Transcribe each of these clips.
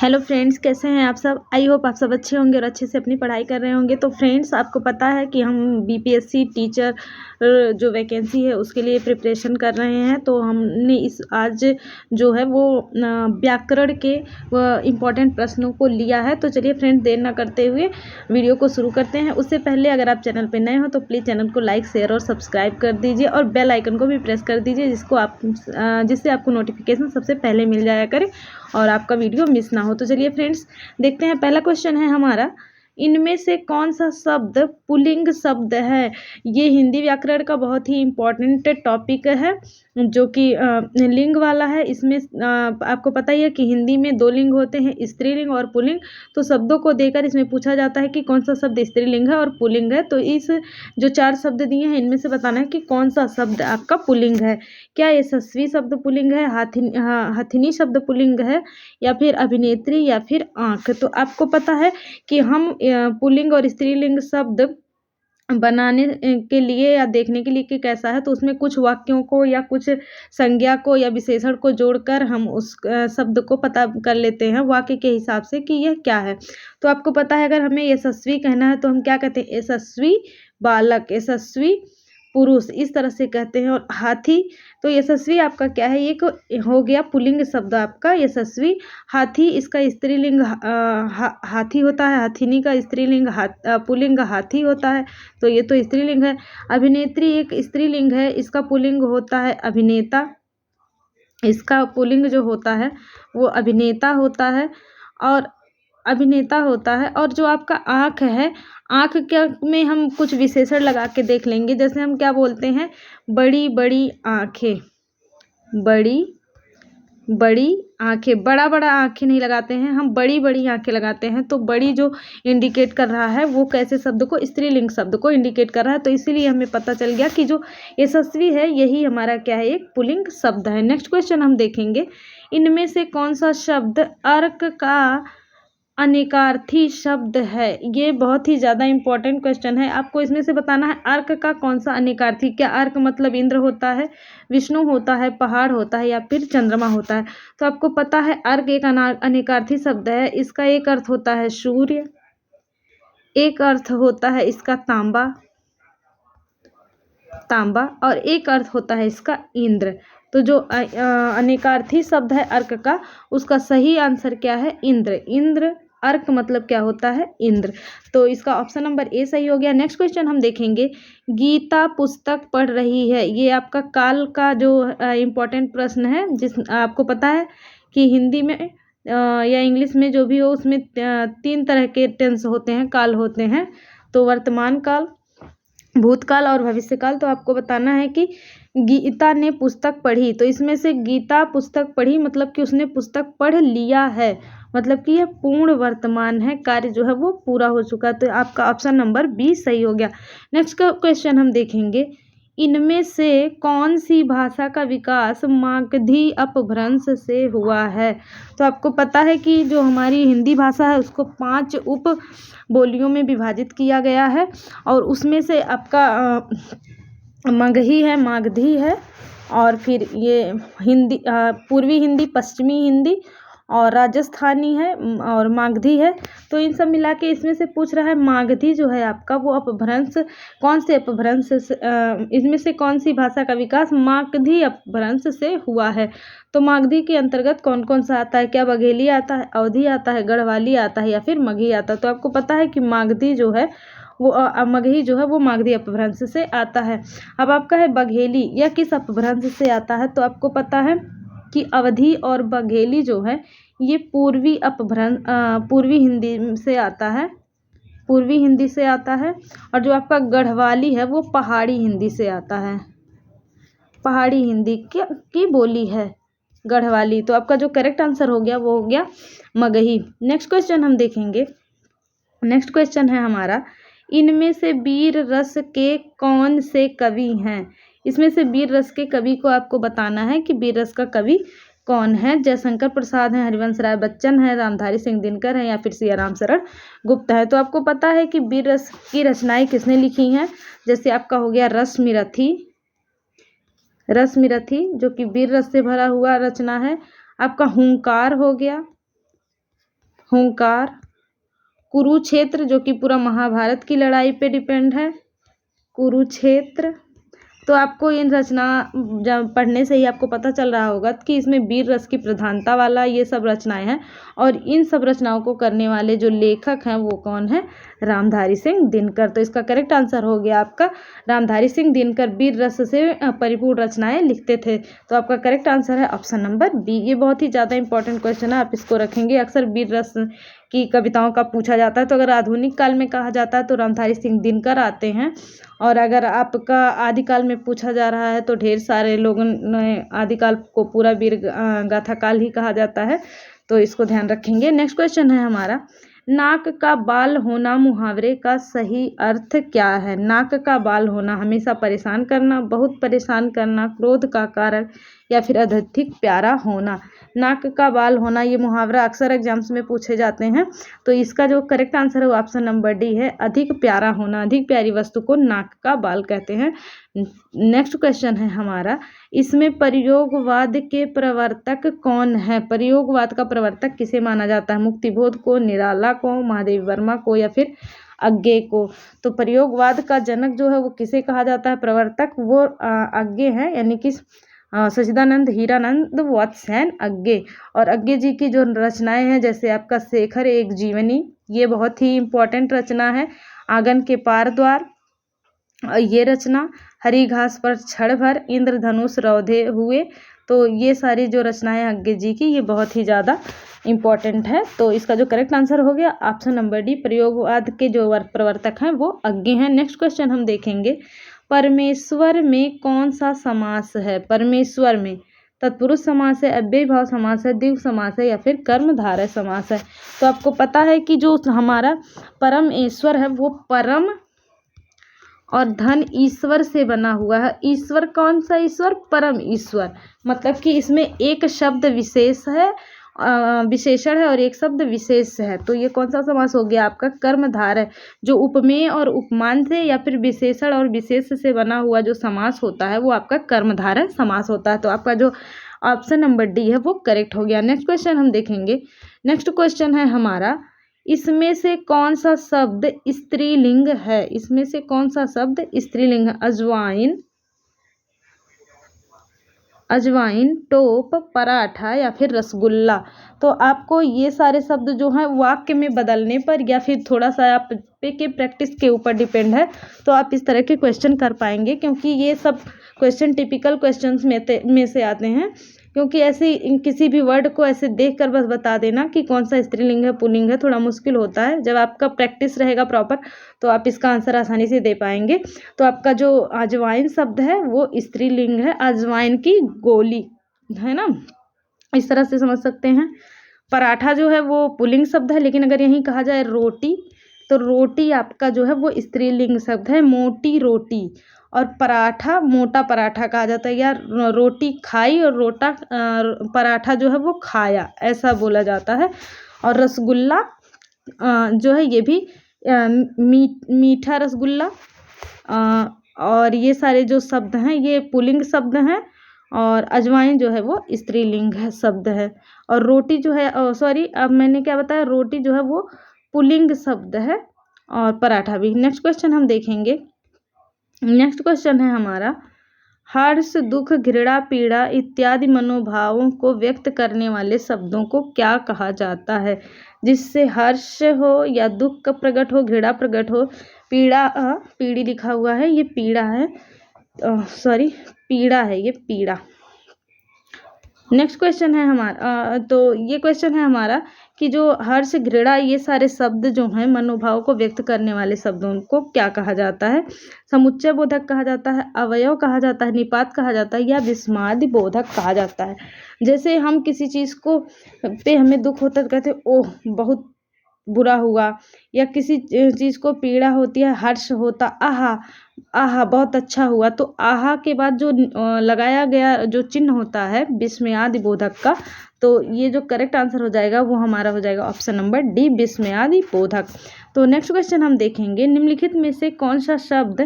Hello friends, कैसे हैं आप सब। आई होप आप सब अच्छे होंगे और अच्छे से अपनी पढ़ाई कर रहे होंगे। तो फ्रेंड्स, आपको पता है कि हम बीपीएससी टीचर जो वैकेंसी है उसके लिए प्रिपरेशन कर रहे हैं। तो हमने इस आज जो है वो व्याकरण के इम्पॉर्टेंट प्रश्नों को लिया है। तो चलिए फ्रेंड्स, देर ना करते हुए वीडियो को शुरू करते हैं। उससे पहले अगर आप चैनल पर नए हो तो प्लीज़ चैनल को लाइक, शेयर और सब्सक्राइब कर दीजिए और बेल आइकन को भी प्रेस कर दीजिए जिससे आपको नोटिफिकेशन सबसे पहले मिल जाया करे और आपका वीडियो मिस ना हो। तो चलिए फ्रेंड्स, देखते हैं। पहला क्वेश्चन है हमारा, इनमें से कौन सा शब्द पुल्लिंग शब्द है। ये हिंदी व्याकरण का बहुत ही इम्पोर्टेंट टॉपिक है जो कि लिंग वाला है। इसमें आपको पता ही है कि हिंदी में दो लिंग होते हैं, स्त्रीलिंग और पुल्लिंग। तो शब्दों को देकर इसमें पूछा जाता है कि कौन सा शब्द स्त्रीलिंग है और पुल्लिंग है। तो इस जो चार शब्द दिए हैं इनमें से बताना है कि कौन सा शब्द आपका पुल्लिंग है। क्या यशस्वी शब्द पुल्लिंग है, हथिनी शब्द पुल्लिंग है, या फिर अभिनेत्री, या फिर आंख। तो आपको पता है कि हम पुल्लिंग और स्त्रीलिंग शब्द बनाने के लिए या देखने के लिए कि कैसा है, तो उसमें कुछ वाक्यों को या कुछ संज्ञा को या विशेषण को जोड़कर हम उस शब्द को पता कर लेते हैं वाक्य के हिसाब से कि यह क्या है। तो आपको पता है, अगर हमें यशस्वी कहना है तो हम क्या कहते हैं, यशस्वी बालक, यशस्वी पुरुष, इस तरह से कहते हैं। और हाथी, तो यशस्वी आपका क्या है, एक हो गया पुल्लिंग शब्द आपका यशस्वी। हाथी, इसका स्त्रीलिंग हाथी होता है। हथिनी का स्त्रीलिंग पुल्लिंग हाथी होता है, तो ये तो स्त्रीलिंग है। अभिनेत्री एक स्त्रीलिंग है, इसका पुल्लिंग होता है अभिनेता। इसका पुल्लिंग जो होता है वो अभिनेता होता है और अभिनेता होता है। और जो आपका आँख है, आँख क्या में हम कुछ विशेषण लगा के देख लेंगे। जैसे हम क्या बोलते हैं, बड़ी बड़ी आँखें, बड़ी बड़ी आँखें। बड़ा बड़ा आँखें नहीं लगाते हैं हम, बड़ी बड़ी आँखें लगाते हैं। तो बड़ी जो इंडिकेट कर रहा है वो कैसे शब्द को, स्त्रीलिंग शब्द को इंडिकेट कर रहा है। तो इसीलिए हमें पता चल गया कि जो यशस्वी है यही हमारा क्या है, एक पुल्लिंग शब्द है। नेक्स्ट क्वेश्चन हम देखेंगे, इनमें से कौन सा शब्द अर्क का अनेकार्थी शब्द है। ये बहुत ही ज़्यादा इंपॉर्टेंट क्वेश्चन है। आपको इसमें से बताना है अर्क का कौन सा अनेकार्थी। क्या अर्क मतलब इंद्र होता है, विष्णु होता है, पहाड़ होता है, या फिर चंद्रमा होता है। तो आपको पता है अर्क एक अनेकार्थी शब्द है। इसका एक अर्थ होता है सूर्य, एक अर्थ होता है इसका तांबा, तांबा, और एक अर्थ होता है इसका इंद्र। तो जो अनेकार्थी शब्द है अर्क का, उसका सही आंसर क्या है, इंद्र। इंद्र, अर्क मतलब क्या होता है, इंद्र। तो इसका ऑप्शन नंबर ए सही हो गया। नेक्स्ट क्वेश्चन हम देखेंगे, गीता पुस्तक पढ़ रही है। ये आपका काल का जो इम्पोर्टेंट प्रश्न है, जिस आपको पता है कि हिंदी में या इंग्लिश में जो भी हो उसमें तीन तरह के टेंस होते हैं, काल होते हैं। तो वर्तमान काल, भूतकाल और भविष्यकाल। तो आपको बताना है कि गीता ने पुस्तक पढ़ी। तो इसमें से गीता पुस्तक पढ़ी मतलब कि उसने पुस्तक पढ़ लिया है, मतलब कि यह पूर्ण वर्तमान है, कार्य जो है वो पूरा हो चुका। तो आपका ऑप्शन नंबर बी सही हो गया। नेक्स्ट का क्वेश्चन हम देखेंगे, इनमें से कौन सी भाषा का विकास मागधी अपभ्रंश से हुआ है। तो आपको पता है कि जो हमारी हिंदी भाषा है उसको 5 उप बोलियों में विभाजित किया गया है। और उसमें से आपका मगही है, मागधी है, और फिर ये हिंदी, पूर्वी हिंदी, पश्चिमी हिंदी और राजस्थानी है, और मागधी है। तो इन सब मिला के इसमें से पूछ रहा है मागधी जो है आपका वो अपभ्रंश, कौन से अपभ्रंश से इसमें से कौन सी भाषा का विकास मागधी अपभ्रंश से हुआ है। तो मागधी के अंतर्गत कौन कौन सा आता है, क्या बघेली आता है, अवधी आता है, गढ़वाली आता है, या फिर मगही आता है। तो आपको पता है कि मागधी जो है वो मगही जो है वो मागधी अपभ्रंश से आता है। अब आपका है बघेली, यह किस अपभ्रंश से आता है। तो आपको पता है कि अवधी और बघेली जो है ये पूर्वी अपभ्रंश, पूर्वी हिंदी से आता है, पूर्वी हिंदी से आता है। और जो आपका गढ़वाली है वो पहाड़ी हिंदी से आता है, पहाड़ी हिंदी की बोली है गढ़वाली। तो आपका जो करेक्ट आंसर हो गया वो हो गया मगही। नेक्स्ट क्वेश्चन हम देखेंगे, नेक्स्ट क्वेश्चन है हमारा, इनमें से वीर रस के कौन से कवि हैं। इसमें से वीर रस के कवि को आपको बताना है कि वीर रस का कवि कौन है। जयशंकर प्रसाद है, हरिवंश राय बच्चन है, रामधारी सिंह दिनकर है, या फिर सियाराम शरण गुप्त है। तो आपको पता है कि वीर रस की रचनाएं किसने लिखी हैं। जैसे आपका हो गया रसमिरथी, जो कि वीर रस से भरा हुआ रचना है। आपका हुंकार हो गया, हुंकार, कुरुक्षेत्र जो कि पूरा महाभारत की लड़ाई पे डिपेंड है, कुरुक्षेत्र। तो आपको इन रचना जब पढ़ने से ही आपको पता चल रहा होगा कि इसमें वीर रस की प्रधानता वाला ये सब रचनाएं हैं, और इन सब रचनाओं को करने वाले जो लेखक हैं वो कौन है? रामधारी सिंह दिनकर। तो इसका करेक्ट आंसर हो गया आपका रामधारी सिंह दिनकर वीर रस से परिपूर्ण रचनाएं लिखते थे। तो आपका करेक्ट आंसर है ऑप्शन नंबर बी। ये बहुत ही ज़्यादा इंपॉर्टेंट क्वेश्चन है, आप इसको रखेंगे। अक्सर वीर रस की कविताओं का पूछा जाता है, तो अगर आधुनिक काल में कहा जाता है तो रामधारी सिंह दिनकर आते हैं, और अगर आपका आदिकाल में पूछा जा रहा है तो ढेर सारे लोगों ने आदिकाल को पूरा वीर गाथा काल ही कहा जाता है, तो इसको ध्यान रखेंगे। नेक्स्ट क्वेश्चन है हमारा, नाक का बाल होना मुहावरे का सही अर्थ क्या है? नाक का बाल होना हमेशा परेशान करना, बहुत परेशान करना, क्रोध का कारण, या फिर अत्यधिक प्यारा होना। नाक का बाल होना ये मुहावरा अक्सर एग्जाम्स में पूछे जाते हैं, तो इसका जो करेक्ट आंसर है वो ऑप्शन नंबर डी है, अधिक प्यारा होना। अधिक प्यारी वस्तु को नाक का बाल कहते हैं। नेक्स्ट क्वेश्चन है हमारा, इसमें प्रयोगवाद के प्रवर्तक कौन है? प्रयोगवाद का प्रवर्तक किसे माना जाता है? मुक्तिबोध को, निराला को, महादेवी वर्मा को, या फिर अज्ञे को? तो प्रयोगवाद का जनक जो है वो किसे कहा जाता है? प्रवर्तक वो अज्ञे हैं, यानी कि सच्चिदानंद हीरानंद वत्ससेन अज्ञे। और अज्ञे जी की जो रचनाएं हैं, जैसे आपका शेखर एक जीवनी, ये बहुत ही इम्पोर्टेंट रचना है। आंगन के पार द्वार, ये रचना, हरी घास पर क्षण भर, इंद्रधनुष रौंदे हुए। तो ये सारी जो रचनाएं अज्ञे जी की, ये बहुत ही ज़्यादा इम्पॉर्टेंट है। तो इसका जो करेक्ट आंसर हो गया ऑप्शन नंबर डी, प्रयोगवाद के जो प्रवर्तक हैं वो अज्ञे हैं। नेक्स्ट क्वेश्चन हम देखेंगे, परमेश्वर में कौन सा समास है? परमेश्वर में तत्पुरुष समास है, अव्ययी भाव समास है, द्विगु समास है, या फिर कर्मधारय समास है? तो आपको पता है कि जो हमारा परमेश्वर है वो परम और धन ईश्वर से बना हुआ है। ईश्वर कौन सा ईश्वर? परम ईश्वर। मतलब कि इसमें एक शब्द विशेष है, विशेषण है, और एक शब्द विशेष है। तो ये कौन सा समास हो गया आपका? कर्मधारय। जो उपमेय और उपमान से या फिर विशेषण और विशेष से बना हुआ जो समास होता है वो आपका कर्मधारय समास होता है। तो आपका जो ऑप्शन नंबर डी है वो करेक्ट हो गया। नेक्स्ट क्वेश्चन हम देखेंगे। नेक्स्ट क्वेश्चन है हमारा, इसमें से कौन सा शब्द स्त्रीलिंग है? इसमें से कौन सा शब्द स्त्रीलिंग है? अजवाइन, अजवाइन, टोप, पराठा, या फिर रसगुल्ला? तो आपको ये सारे शब्द जो हैं वाक्य में बदलने पर या फिर थोड़ा सा आप पे के प्रैक्टिस के ऊपर डिपेंड है, तो आप इस तरह के क्वेश्चन कर पाएंगे, क्योंकि ये सब क्वेश्चन टिपिकल क्वेश्चंस में से आते हैं। क्योंकि ऐसे किसी भी वर्ड को ऐसे देखकर बस बता देना कि कौन सा स्त्रीलिंग है पुल्लिंग है, थोड़ा मुश्किल होता है। जब आपका प्रैक्टिस रहेगा प्रॉपर तो आप इसका आंसर आसानी से दे पाएंगे। तो आपका जो अजवाइन शब्द है वो स्त्रीलिंग है, अजवाइन की गोली, है ना, इस तरह से समझ सकते हैं। पराठा जो है वो पुल्लिंग शब्द है, लेकिन अगर यहीं कहा जाए रोटी, तो रोटी आपका जो है वो स्त्रीलिंग शब्द है, मोटी रोटी। और पराठा मोटा पराठा कहा जाता है, या रोटी खाई और पराठा जो है वो खाया, ऐसा बोला जाता है। और रसगुल्ला जो है ये भी मीठा रसगुल्ला। और ये सारे जो शब्द हैं ये पुल्लिंग शब्द हैं, और अजवाइन जो है वो स्त्रीलिंग शब्द है। और रोटी जो है अब मैंने क्या बताया, रोटी जो है वो पुल्लिंग शब्द है, और पराठा भी। नेक्स्ट क्वेश्चन हम देखेंगे। नेक्स्ट क्वेश्चन है हमारा, हर्ष, दुख, घृणा, पीड़ा इत्यादि मनोभावों को व्यक्त करने वाले शब्दों को क्या कहा जाता है? जिससे हर्ष हो या दुख का प्रकट हो, घृणा प्रकट हो, पीड़ा, पीड़ी लिखा हुआ है, ये पीड़ा है, पीड़ा है, ये पीड़ा। नेक्स्ट क्वेश्चन है हमारा, तो ये क्वेश्चन है हमारा कि जो हर्ष, घृणा, ये सारे शब्द जो हैं मनोभाव को व्यक्त करने वाले शब्दों को क्या कहा जाता है? समुच्चय बोधक कहा जाता है, अवयव कहा जाता है, निपात कहा जाता है, या विस्मादि बोधक कहा जाता है? जैसे हम किसी चीज़ को पे हमें दुख होता है तो कहते हैं ओह बहुत बुरा हुआ, या किसी चीज़ को पीड़ा होती है, हर्ष होता, आहा आहा बहुत अच्छा हुआ। तो आहा के बाद जो लगाया गया जो चिन्ह होता है विस्मयादि बोधक का, तो ये जो करेक्ट आंसर हो जाएगा वो हमारा हो जाएगा ऑप्शन नंबर डी, विस्मयादि बोधक। तो नेक्स्ट क्वेश्चन हम देखेंगे, निम्नलिखित में से कौन सा शब्द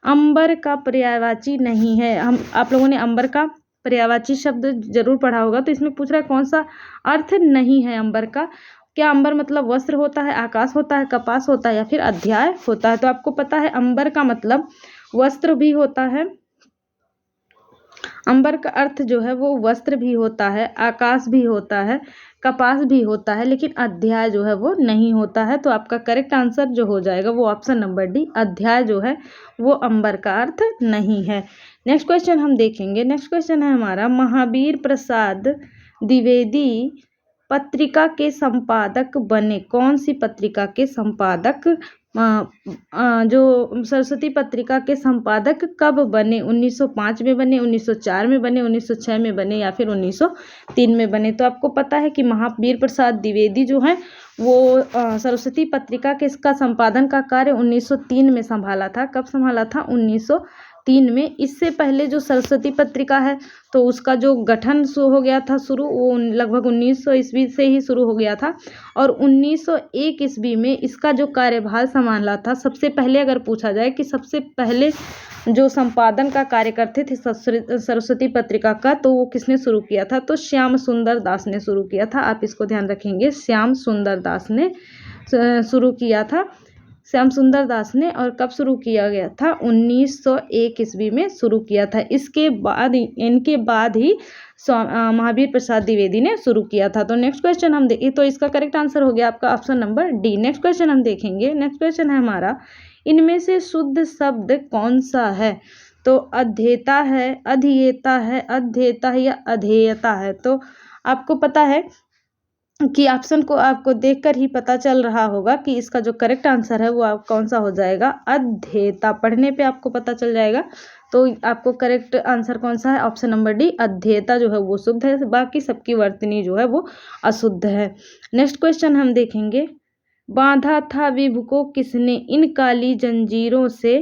अंबर का पर्यायवाची नहीं है? आप लोगों ने अंबर का पर्यायवाची शब्द जरूर पढ़ा होगा, तो इसमें पूछ रहा है कौन सा अर्थ नहीं है अंबर का? क्या अंबर मतलब वस्त्र होता है, आकाश होता है, कपास होता है या फिर अध्याय होता है? तो आपको पता है अंबर का मतलब वस्त्र भी होता है, अंबर का अर्थ जो है वो वस्त्र भी होता है, आकाश भी होता है, कपास भी होता है, लेकिन अध्याय जो है वो नहीं होता है। तो आपका करेक्ट आंसर जो हो जाएगा वो ऑप्शन नंबर डी, अध्याय जो है वो अंबर का अर्थ नहीं है। नेक्स्ट क्वेश्चन हम देखेंगे। नेक्स्ट क्वेश्चन है हमारा, महावीर प्रसाद द्विवेदी पत्रिका के संपादक बने? कौन सी पत्रिका के संपादक जो सरस्वती पत्रिका के संपादक कब बने? 1905 में बने, 1904 में बने, 1906 में बने या फिर 1903 में बने? तो आपको पता है कि महावीर प्रसाद द्विवेदी जो हैं वो सरस्वती पत्रिका के इसका संपादन का कार्य 1903 में संभाला था। कब संभाला था? 1903 में। इससे पहले जो सरस्वती पत्रिका है तो उसका जो गठन हो गया था शुरू, वो लगभग 1900 ईस्वी से ही शुरू हो गया था और 1901 ईस्वी में इसका जो कार्यभार संभाला था। सबसे पहले अगर पूछा जाए कि सबसे पहले जो संपादन का कार्य करते थे सरस्वती पत्रिका का, तो वो किसने शुरू किया था? तो श्याम सुंदर दास ने शुरू किया था। आप इसको ध्यान रखेंगे, श्याम सुंदर दास ने शुरू किया था, श्याम सुंदर दास ने। और कब शुरू किया गया था? 1901 ईस्वी में शुरू किया था। इनके बाद ही महावीर प्रसाद द्विवेदी ने शुरू किया था। तो नेक्स्ट क्वेश्चन हम देखिए, तो इसका करेक्ट आंसर हो गया आपका option number D. Next question हम देखेंगे। नेक्स्ट क्वेश्चन है हमारा, इनमें से शुद्ध शब्द कौन सा है? तो अध्येता है, अधिएता है, अध्येता है या अधेयता है? तो आपको पता है कि ऑप्शन को आपको देखकर ही पता चल रहा होगा कि इसका जो करेक्ट आंसर है वो आप कौन सा हो जाएगा? अध्येता। पढ़ने पे आपको पता चल जाएगा। तो आपको करेक्ट आंसर कौन सा है? ऑप्शन नंबर डी, अध्येता जो है वो शुद्ध है, बाकी सबकी वर्तनी जो है वो अशुद्ध है। नेक्स्ट क्वेश्चन हम देखेंगे, बांधा था विभु को किसने, इन काली जंजीरों से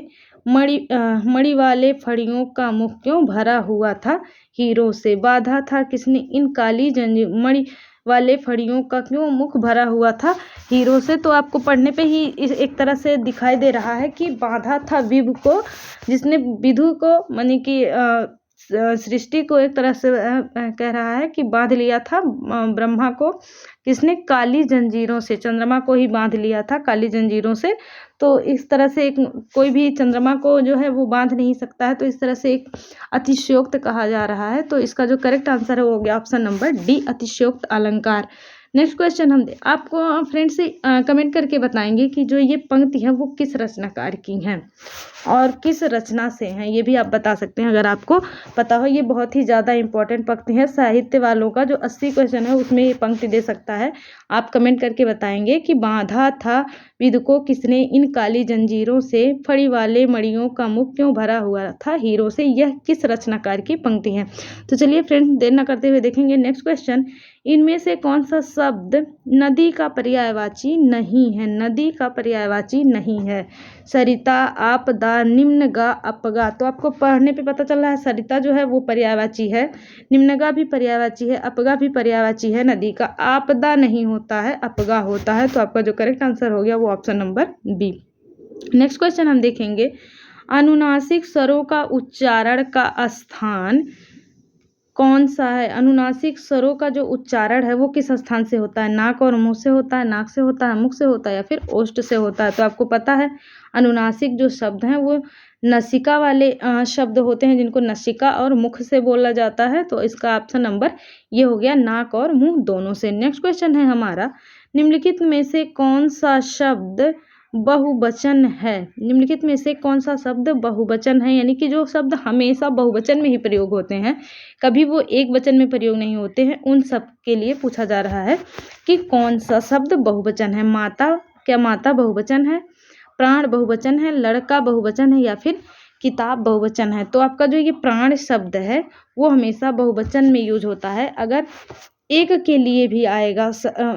मणि वाले फड़ियों का मुख क्यों भरा हुआ था हीरों से? बांधा था किसने इन काली जंजीर मणि वाले फड़ियों का क्यों मुख भरा हुआ था हीरो से? तो आपको पढ़ने पे ही एक तरह से दिखाई दे रहा है कि बांधा था विभु को, जिसने विधु को माने कि सृष्टि को एक तरह से कह रहा है कि बांध लिया था ब्रह्मा को किसने? काली जंजीरों से। चंद्रमा को ही बांध लिया था काली जंजीरों से। तो इस तरह से एक कोई भी चंद्रमा को जो है वो बांध नहीं सकता है, तो इस तरह से एक अतिशयोक्त कहा जा रहा है। तो इसका जो करेक्ट आंसर है वो हो गया ऑप्शन नंबर डी, अतिशयोक्त अलंकार। नेक्स्ट क्वेश्चन हम आपको फ्रेंड्स से कमेंट करके बताएंगे कि जो ये पंक्ति है वो किस रचनाकार की हैं और किस रचना से हैं, ये भी आप बता सकते हैं अगर आपको पता हो। ये बहुत ही ज़्यादा इंपॉर्टेंट पंक्ति है, साहित्य वालों का जो 80 क्वेश्चन है उसमें ये पंक्ति दे सकता है। आप कमेंट करके बताएंगे कि बांधा था विधु को किसने, इन काली जंजीरों से फड़ी वाले मणियों का मुख क्यों भरा हुआ था हीरो से? यह किस रचनाकार की पंक्ति है? तो चलिए फ्रेंड्स, देर न करते हुए देखेंगे नेक्स्ट क्वेश्चन, इनमें से कौन सा शब्द नदी का पर्यायवाची नहीं है? नदी का पर्यायवाची नहीं है। सरिता, आपदा, निम्नगा, अपगा। तो आपको पढ़ने पे पता चल रहा है सरिता जो है वो पर्यायवाची है, निम्नगा भी पर्यायवाची है, अपगा भी पर्यायवाची है नदी का। आपदा नहीं होता है, अपगा होता है। तो आपका जो करेक्ट आंसर हो गया वो option number B. Next question हम देखेंगे, अनुनासिक स्वरों का उच्चारण का स्थान कौन सा है? अनुनासिक स्वरों का जो उच्चारण है वो किस स्थान से होता है? नाक और मुंह से होता है, नाक से होता है, मुख से होता है या फिर ओष्ठ से होता है? तो आपको पता है अनुनासिक जो शब्द हैं वो नसिका वाले शब्द होते हैं, जिनको नसिका और मुख से बोला जाता है। तो इसका ऑप्शन नंबर ये हो गया, नाक और मुंह दोनों से। नेक्स्ट क्वेश्चन है हमारा, निम्नलिखित में से कौन सा शब्द बहुवचन है? निम्नलिखित में से कौन सा शब्द बहुवचन है? यानी कि जो शब्द हमेशा बहुवचन में ही प्रयोग होते हैं, कभी वो एक वचन में प्रयोग नहीं होते हैं, उन सब के लिए पूछा जा रहा है कि कौन सा शब्द बहुवचन है। माता, क्या माता बहुवचन है? प्राण बहुवचन है? लड़का बहुवचन है या फिर किताब बहुवचन है? तो आपका जो ये प्राण शब्द है वो हमेशा बहुवचन में यूज होता है। अगर एक के लिए भी आएगा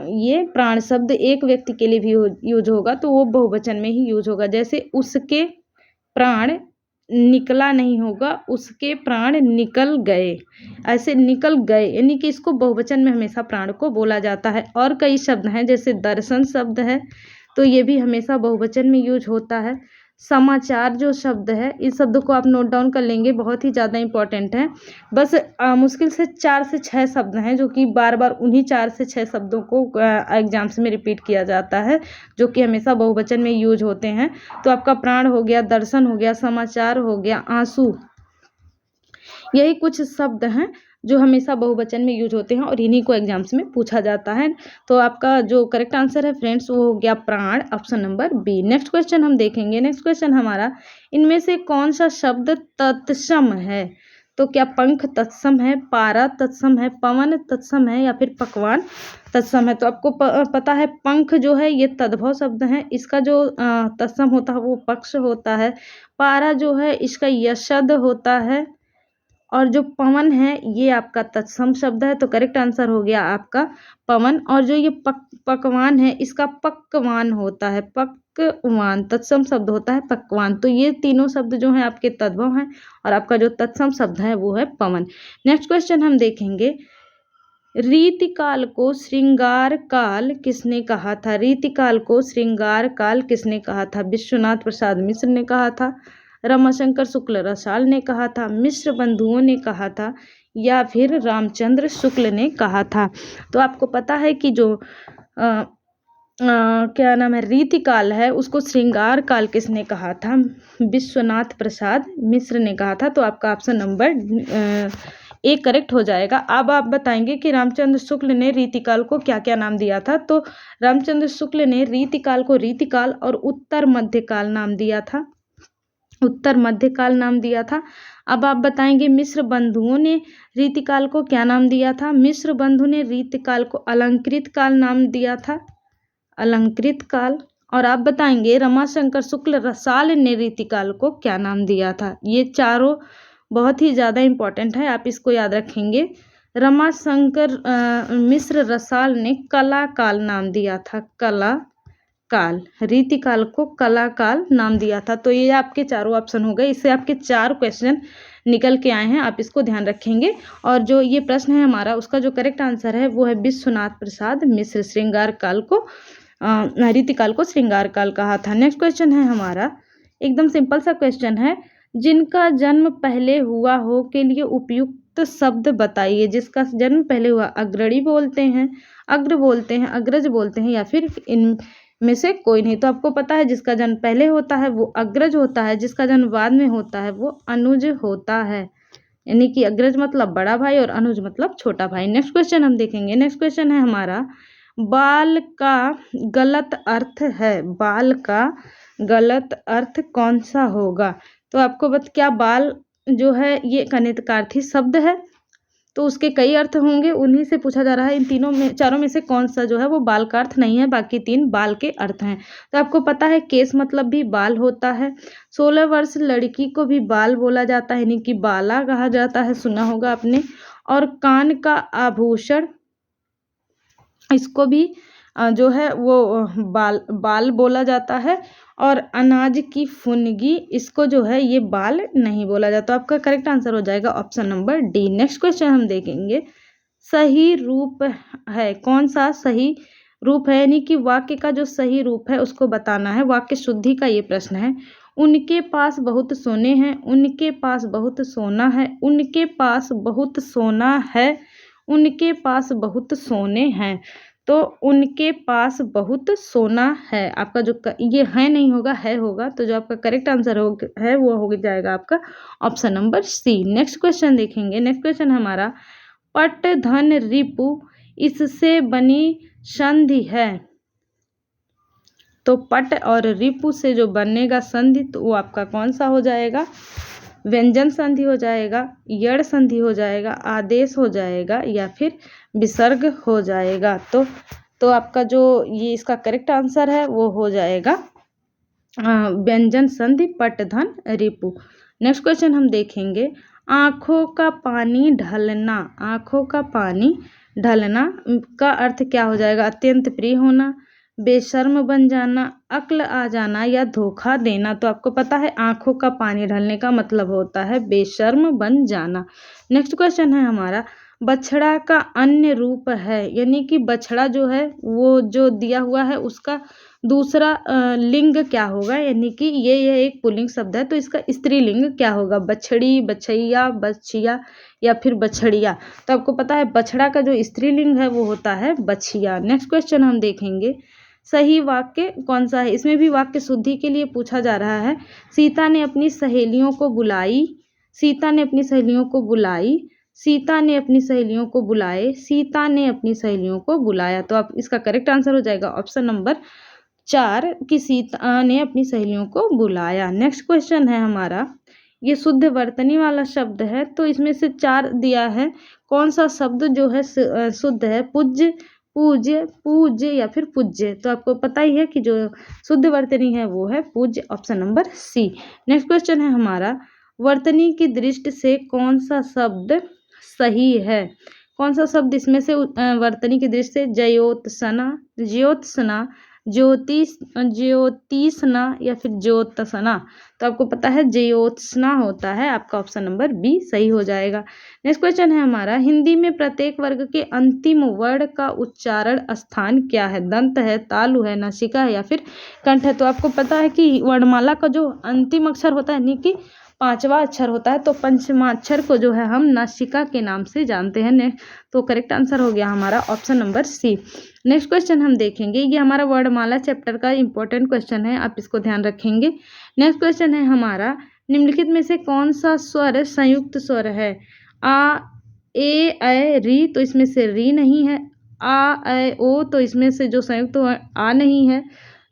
ये प्राण शब्द, एक व्यक्ति के लिए भी यूज होगा तो वो बहुवचन में ही यूज होगा। जैसे उसके प्राण निकला नहीं होगा, उसके प्राण निकल गए, ऐसे निकल गए, यानी कि इसको बहुवचन में हमेशा प्राण को बोला जाता है। और कई शब्द हैं, जैसे दर्शन शब्द है तो ये भी हमेशा बहुवचन में यूज होता है। समाचार जो शब्द है, इस शब्द को आप नोट डाउन कर लेंगे, बहुत ही ज़्यादा इंपॉर्टेंट है। बस मुश्किल से 4 से 6 शब्द हैं जो कि बार-बार उन्हीं 4 से 6 शब्दों को एग्ज़ाम्स में रिपीट किया जाता है, जो कि हमेशा बहुवचन में यूज़ होते हैं। तो आपका प्राण हो गया, दर्शन हो गया, समाचार हो गया, आँसू, यही कुछ शब्द हैं जो हमेशा बहुवचन में यूज होते हैं और इन्हीं को एग्जाम्स में पूछा जाता है। तो आपका जो करेक्ट आंसर है फ्रेंड्स वो हो गया प्राण, option number B. Next question हम देखेंगे। नेक्स्ट क्वेश्चन हमारा, इनमें से कौन सा शब्द तत्सम है? तो क्या पंख तत्सम है, पारा तत्सम है, पवन तत्सम है या फिर पकवान तत्सम है? तो आपको पता है पंख जो है ये तद्भव शब्द है, इसका जो तत्सम होता है वो पक्ष होता है। पारा जो है इसका यशद होता है और जो पवन है ये आपका तत्सम शब्द है। तो करेक्ट आंसर हो गया आपका पवन। और जो ये पकवान है इसका पक्वान होता है, पक्वान तत्सम शब्द होता है पकवान। तो ये तीनों शब्द जो हैं आपके तद्भव हैं और आपका जो तत्सम शब्द है वो है पवन। नेक्स्ट क्वेश्चन हम देखेंगे, रीतिकाल को श्रृंगार काल किसने कहा था? रीतिकाल को श्रृंगार काल किसने कहा था? विश्वनाथ प्रसाद मिश्र ने कहा था, रमाशंकर शुक्ल रसाल ने कहा था, मिश्र बंधुओं ने कहा था या फिर रामचंद्र शुक्ल ने कहा था? तो आपको पता है कि जो क्या नाम है रीतिकाल है उसको श्रृंगार काल किसने कहा था? विश्वनाथ प्रसाद मिश्र ने कहा था। तो आपका ऑप्शन नंबर ए करेक्ट हो जाएगा। अब आप बताएंगे कि रामचंद्र शुक्ल ने रीतिकाल को क्या क्या नाम दिया था? तो रामचंद्र शुक्ल ने रीतिकाल को रीतिकाल और उत्तर मध्यकाल नाम दिया था, उत्तर मध्यकाल नाम दिया था। अब आप बताएंगे मिश्र बंधुओं ने रीतिकाल को क्या नाम दिया था? मिश्र बंधु ने रीतिकाल को अलंकृत काल नाम दिया था, अलंकृत काल। और आप बताएंगे रमाशंकर शुक्ल रसाल ने रीतिकाल को क्या नाम दिया था? ये चारों बहुत ही ज़्यादा इंपॉर्टेंट है, आप इसको याद रखेंगे। रमाशंकर मिश्र रसाल ने कला काल नाम दिया था, कला काल, रीतिकाल को कला काल नाम दिया था। तो ये आपके चारों ऑप्शन हो गए, इससे आपके 4 क्वेश्चन निकल के आए हैं, आप इसको ध्यान रखेंगे। और जो ये प्रश्न है हमारा उसका जो करेक्ट आंसर है वो है विश्वनाथ प्रसाद मिश्र, श्रृंगार काल को रीतिकाल को श्रृंगार काल कहा था। नेक्स्ट क्वेश्चन है हमारा, एकदम सिंपल सा क्वेश्चन है, जिनका जन्म पहले हुआ हो के लिए उपयुक्त शब्द बताइए। जिसका जन्म पहले हुआ, अग्रणी बोलते हैं, अग्र बोलते हैं, अग्रज बोलते हैं या फिर इन में से कोई नहीं। तो आपको पता है जिसका जन्म पहले होता है वो अग्रज होता है, जिसका जन्म बाद में होता है वो अनुज होता है। यानी कि अग्रज मतलब बड़ा भाई और अनुज मतलब छोटा भाई। नेक्स्ट क्वेश्चन हम देखेंगे। नेक्स्ट क्वेश्चन है हमारा, बाल का गलत अर्थ है, बाल का गलत अर्थ कौन सा होगा? तो आपको क्या बाल जो है ये एक अनितकार्थी शब्द है, तो उसके कई अर्थ होंगे, उन्हीं से पूछा जा रहा है इन तीनों में, चारों में से कौन सा जो है वो बाल का अर्थ नहीं है, बाकी 3 बाल के अर्थ हैं। तो आपको पता है केस मतलब भी बाल होता है, 16 वर्ष लड़की को भी बाल बोला जाता है, यानी कि बाला कहा जाता है, सुना होगा आपने। और कान का आभूषण इसको भी जो है वो बाल बोला जाता है। और अनाज की फुनगी इसको जो है ये बाल नहीं बोला जाता। तो आपका करेक्ट आंसर हो जाएगा option number D. Next question हम देखेंगे, सही रूप है, कौन सा सही रूप है, यानी कि वाक्य का जो सही रूप है उसको बताना है, वाक्य शुद्धि का ये प्रश्न है। उनके पास बहुत सोने हैं, उनके पास बहुत सोना है, उनके पास बहुत सोना है, उनके पास बहुत सोने हैं। तो उनके पास बहुत सोना है, आपका जो ये है नहीं होगा, है होगा। तो जो आपका करेक्ट आंसर है वो हो जाएगा आपका option number C. Next question देखेंगे। नेक्स्ट क्वेश्चन हमारा, पट धन रिपु इससे बनी संधि है। तो पट और रिपु से जो बनेगा संधि तो वो आपका कौन सा हो जाएगा? व्यंजन संधि हो जाएगा, यड़ संधि हो जाएगा, आदेश हो जाएगा या फिर विसर्ग हो जाएगा। तो आपका जो ये इसका करेक्ट आंसर है वो हो जाएगा व्यंजन संधि पट धन रिपु। नेक्स्ट क्वेश्चन हम देखेंगे, आँखों का पानी ढलना, आँखों का पानी ढलना का अर्थ क्या हो जाएगा? अत्यंत प्रिय होना, बेशर्म बन जाना, अक्ल आ जाना या धोखा देना। तो आपको पता है आँखों का पानी ढलने का मतलब होता है बेशर्म बन जाना। नेक्स्ट क्वेश्चन है हमारा, बछड़ा का अन्य रूप है, यानी कि बछड़ा जो है वो जो दिया हुआ है उसका दूसरा लिंग क्या होगा, यानी कि ये एक पुल्लिंग शब्द है तो इसका स्त्रीलिंग क्या होगा, बछड़ी, बछैया, बछिया या फिर बछड़िया। तो आपको पता है बछड़ा का जो स्त्रीलिंग है वो होता है बछिया। नेक्स्ट क्वेश्चन हम देखेंगे, सही वाक्य कौन सा है। इसमें भी वाक्य शुद्धि के लिए पूछा जा रहा है। सीता ने अपनी सहेलियों को बुलाई, सीता ने अपनी सहेलियों को बुलाई, सीता ने अपनी सहेलियों को बुलाए, सीता ने अपनी सहेलियों को बुलाया। तो आप इसका करेक्ट आंसर हो जाएगा ऑप्शन नंबर 4 कि सीता ने अपनी सहेलियों को बुलाया। नेक्स्ट क्वेश्चन है हमारा, ये शुद्ध वर्तनी वाला शब्द है तो इसमें से 4 दिया है, कौन सा शब्द जो है शुद्ध है, पूज्य, पूज्य, पूज्य या फिर पूज्य। तो आपको पता ही है कि जो शुद्ध वर्तनी है वो है पूज्य, option number C. Next question है हमारा, वर्तनी की दृष्टि से कौन सा शब्द सही है, कौन सा शब्द इसमें से वर्तनी की दृष्टि से, ज्योत्सना, ज्योत्सना, ज्योतिष, ज्योतिषना या फिर ज्योत्सना। तो आपको पता है ज्योत्सना होता है, आपका ऑप्शन नंबर बी सही हो जाएगा। नेक्स्ट क्वेश्चन है हमारा, हिंदी में प्रत्येक वर्ग के अंतिम वर्ण का उच्चारण स्थान क्या है, दंत है, तालु है, नासिका है या फिर कंठ है। तो आपको पता है कि वर्णमाला का जो अंतिम अक्षर होता है यानी कि 5वां अक्षर होता है तो पंचमा अक्षर को जो है हम नासिका के नाम से जानते हैं। तो करेक्ट आंसर हो गया हमारा option number C. Next question हम देखेंगे, ये हमारा वर्णमाला चैप्टर का इंपॉर्टेंट क्वेश्चन है, आप इसको ध्यान रखेंगे। नेक्स्ट क्वेश्चन है हमारा, निम्नलिखित में से कौन सा स्वर संयुक्त स्वर है, आ, ए, ऐ, री। तो इसमें से री नहीं है, आ, ऐ, ओ। तो इसमें से जो संयुक्त आ नहीं है।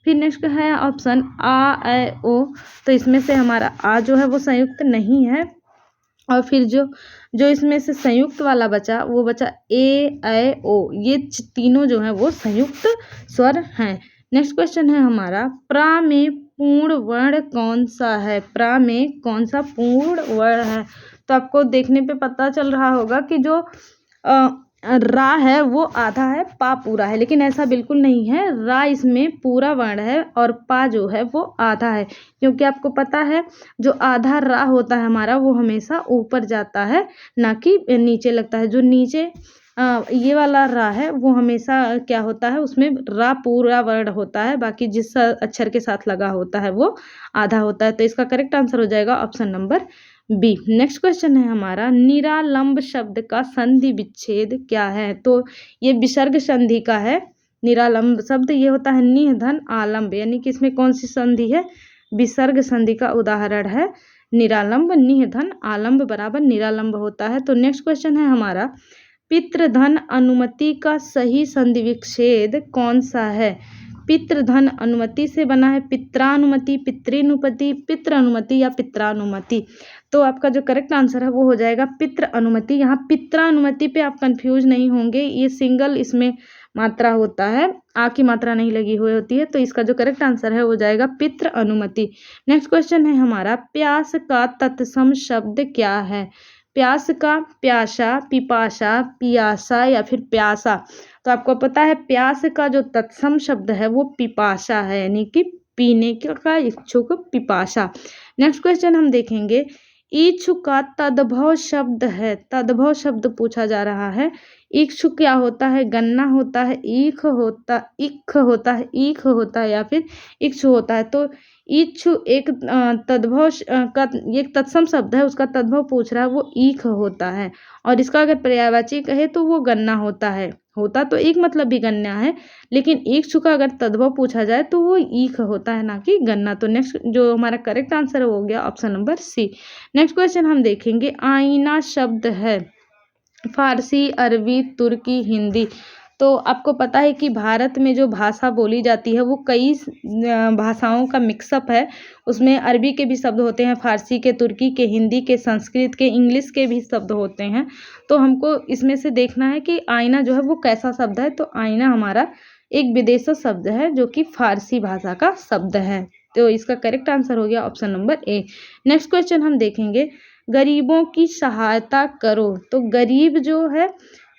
फिर नेक्स्ट है ऑप्शन आ, ऐ, ओ। तो इसमें से हमारा आ जो है वो संयुक्त नहीं है। और फिर जो इसमें से संयुक्त वाला बचा वो बचा ए, ऐ, ओ। ये तीनों जो हैं वो संयुक्त स्वर हैं। नेक्स्ट क्वेश्चन है हमारा, प्रा में पूर्ण वर्ण कौन सा है, प्रा में कौन सा पूर्ण वर्ण है। तो आपको देखने पे पता चल रहा होगा कि जो रा है वो आधा है, पा पूरा है, लेकिन ऐसा बिल्कुल नहीं है। रा इसमें पूरा वर्ण है और पा जो है वो आधा है, क्योंकि आपको पता है जो आधा रा होता है हमारा वो हमेशा ऊपर जाता है ना कि नीचे लगता है। जो नीचे ये वाला रा है वो हमेशा क्या होता है, उसमें रा पूरा वर्ण होता है, बाकी जिस अक्षर के साथ लगा होता है वो आधा होता है। तो इसका करेक्ट आंसर हो जाएगा option number B. Next question है हमारा, निरालंब शब्द का संधि विच्छेद क्या है। तो ये विसर्ग संधि का है निरालंब शब्द, ये होता है निह धन आलंब, यानी कि इसमें कौन सी संधि है, विसर्ग संधि का उदाहरण है निरालंब। निह धन आलंब बराबर निरालंब होता है। तो नेक्स्ट क्वेश्चन है हमारा, पितृधन अनुमति का सही संधि विच्छेद कौन सा है। पितृधन अनुमति से बना है पित्रानुमति, पितृनुपति, पितृ अनुमति या पित्रानुमति। तो आपका जो करेक्ट आंसर है वो हो जाएगा पितृ अनुमति। यहाँ पित्रानुमति पे आप कंफ्यूज नहीं होंगे, ये सिंगल इसमें मात्रा होता है, आ की मात्रा नहीं लगी हुई होती है। तो इसका जो करेक्ट आंसर है वो जाएगा पितृ अनुमति। नेक्स्ट क्वेश्चन है हमारा, प्यास का तत्सम शब्द क्या है। प्यास का प्यासा, पिपासा, पियासा या फिर प्यासा। तो आपको पता है प्यास का जो तत्सम शब्द है वो पिपासा है, यानी कि पीने का इच्छुक, पिपासा। नेक्स्ट क्वेश्चन हम देखेंगे, इच्छुक का तद्भव शब्द है, तद्भव शब्द पूछा जा रहा है। इच्छुक क्या होता है, गन्ना होता है, ईख होता, इख होता है, ईख होता है या फिर इच्छु होता है। तो इच्छु एक तद्भव का एक तत्सम शब्द है, उसका तद्भव पूछ रहा है, वो ईख होता है। और इसका अगर पर्यायवाची कहे तो वो गन्ना होता है, होता तो एक मतलब भी गन्ना है, लेकिन इच्छु का अगर तद्भव पूछा जाए तो वो ईख होता है ना कि गन्ना। तो नेक्स्ट जो हमारा करेक्ट आंसर हो गया option number C. Next question हम देखेंगे, आईना शब्द है फारसी, अरबी, तुर्की, हिंदी। तो आपको पता है कि भारत में जो भाषा बोली जाती है वो कई भाषाओं का मिक्सअप है। उसमें अरबी के भी शब्द होते हैं, फारसी के, तुर्की के, हिंदी के, संस्कृत के, इंग्लिश के भी शब्द होते हैं। तो हमको इसमें से देखना है कि आईना जो है वो कैसा शब्द है। तो आईना हमारा एक विदेशी शब्द है जो कि फारसी भाषा का शब्द है। तो इसका करेक्ट आंसर हो गया option number A. Next question हम देखेंगे, गरीबों की सहायता करो। तो गरीब जो है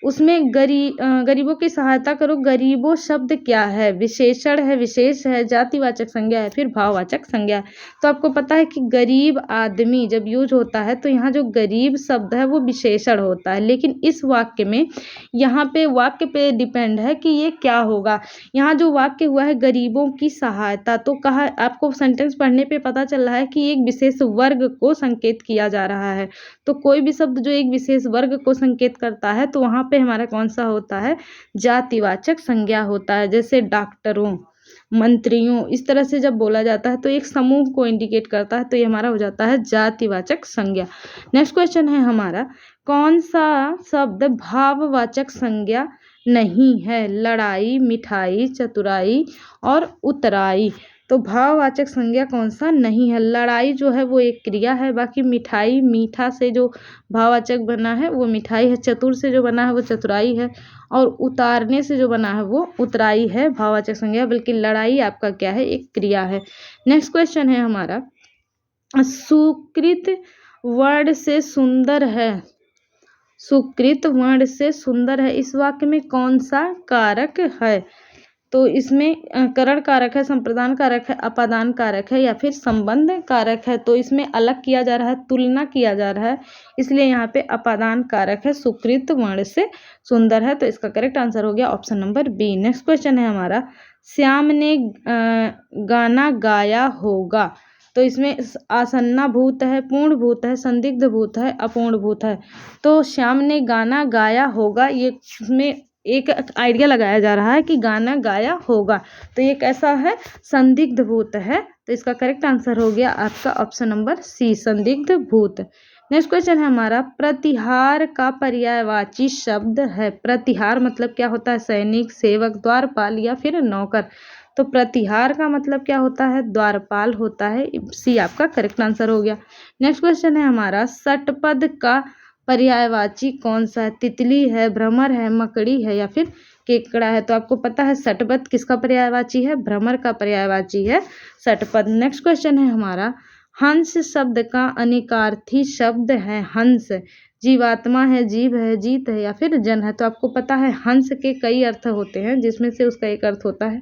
उसमें गरीबों की सहायता करो। गरीबों शब्द क्या है? विशेषण है, विशेष है, जातिवाचक संज्ञा है, फिर भाववाचक संज्ञा है। तो आपको पता है कि गरीब आदमी जब यूज होता है तो यहाँ जो गरीब शब्द है वो विशेषण होता है, लेकिन इस वाक्य में यहाँ पे वाक्य पे डिपेंड है कि ये क्या होगा। यहाँ जो वाक्य हुआ है गरीबों की सहायता, तो कहा आपको सेंटेंस पढ़ने पे पता चल रहा है कि एक विशेष वर्ग को संकेत किया जा रहा है। तो कोई भी शब्द जो एक विशेष वर्ग को संकेत करता है तो वहाँ पे हमारा कौन सा होता है? जातिवाचक संज्ञा होता है। जैसे डॉक्टरों, मंत्रियों, इस तरह से जब बोला जाता है तो एक समूह को इंडिकेट करता है, तो ये हमारा हो जाता है जातिवाचक संज्ञा। नेक्स्ट क्वेश्चन है हमारा, कौन सा शब्द भाववाचक संज्ञा नहीं है? लड़ाई, मिठाई, चतुराई और उतराई। तो भाववाचक संज्ञा कौन सा नहीं है? लड़ाई जो है वो एक क्रिया है, बाकी मिठाई, मीठा से जो भाववाचक बना है वो मिठाई है, चतुर से जो बना है वो चतुराई है, और उतारने से जो बना है वो उतराई है भाववाचक संज्ञा, बल्कि लड़ाई आपका क्या है? एक क्रिया है। नेक्स्ट क्वेश्चन है हमारा, सुकृत वर्ण से सुंदर है। सुकृत वर्ण से सुंदर है, इस वाक्य में कौन सा कारक है? तो इसमें करण कारक है, संप्रदान कारक है, अपादान कारक है, या फिर संबंध कारक है। तो इसमें अलग किया जा रहा है, तुलना किया जा रहा है, इसलिए यहाँ पे अपादान कारक है। सुकृत वर्ण से सुंदर है, तो इसका करेक्ट आंसर हो गया option number B. Next question है हमारा, श्याम ने गाना गाया होगा। तो इसमें आसन्ना भूत है, पूर्ण भूत है, संदिग्ध भूत है, अपूर्ण भूत है। तो श्याम ने गाना गाया होगा, ये इसमें एक आइडिया लगाया जा रहा है कि गाना गाया होगा, तो ये कैसा है? संदिग्ध भूत है। तो इसका करेक्ट आंसर हो गया आपका ऑप्शन नंबर सी, संदिग्ध भूत। नेक्स्ट क्वेश्चन है हमारा, प्रतिहार का पर्यायवाची शब्द है। प्रतिहार मतलब क्या होता है? सैनिक, सेवक, द्वारपाल या फिर नौकर। तो प्रतिहार का मतलब क्या होता है? द्वारपाल होता है। सी आपका करेक्ट आंसर हो गया। नेक्स्ट क्वेश्चन है हमारा, षटपद का पर्यायवाची कौन सा है? तितली है, भ्रमर है, मकड़ी है, या फिर केकड़ा है। तो आपको पता है षटपद किसका पर्यायवाची है? भ्रमर का पर्यायवाची है षटपद। नेक्स्ट क्वेश्चन है हमारा, हंस शब्द का अनिकार्थी शब्द है हंस। जीवात्मा है, जीव है, जीत है, या फिर जन है। तो आपको पता है हंस के कई अर्थ होते हैं, जिसमें से उसका एक अर्थ होता है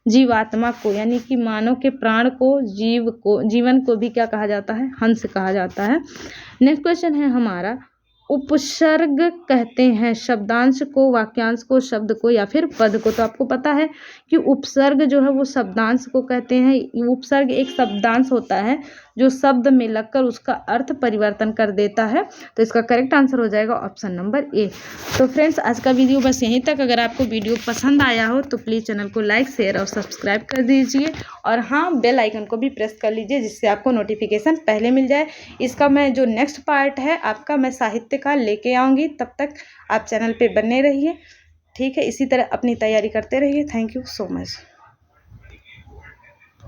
जीवात्मा को, यानी कि मानव के प्राण को, जीव को, जीवन को भी क्या कहा जाता है? हंस कहा जाता है। नेक्स्ट क्वेश्चन है हमारा, उपसर्ग कहते हैं शब्दांश को, वाक्यांश को, शब्द को, या फिर पद को। तो आपको पता है कि उपसर्ग जो है वो शब्दांश को कहते हैं। उपसर्ग एक शब्दांश होता है जो शब्द में लगकर उसका अर्थ परिवर्तन कर देता है। तो इसका करेक्ट आंसर हो जाएगा ऑप्शन नंबर ए। तो फ्रेंड्स, आज का वीडियो बस यहीं तक। अगर आपको वीडियो पसंद आया हो तो प्लीज़ चैनल को लाइक, शेयर और सब्सक्राइब कर दीजिए, और हाँ, बेल आइकन को भी प्रेस कर लीजिए, जिससे आपको नोटिफिकेशन पहले मिल जाए। इसका मैं जो नेक्स्ट पार्ट है आपका, मैं साहित्य का लेके आऊँगी। तब तक आप चैनल पे बने रहिए, ठीक है? इसी तरह अपनी तैयारी करते रहिए। Thank you so much.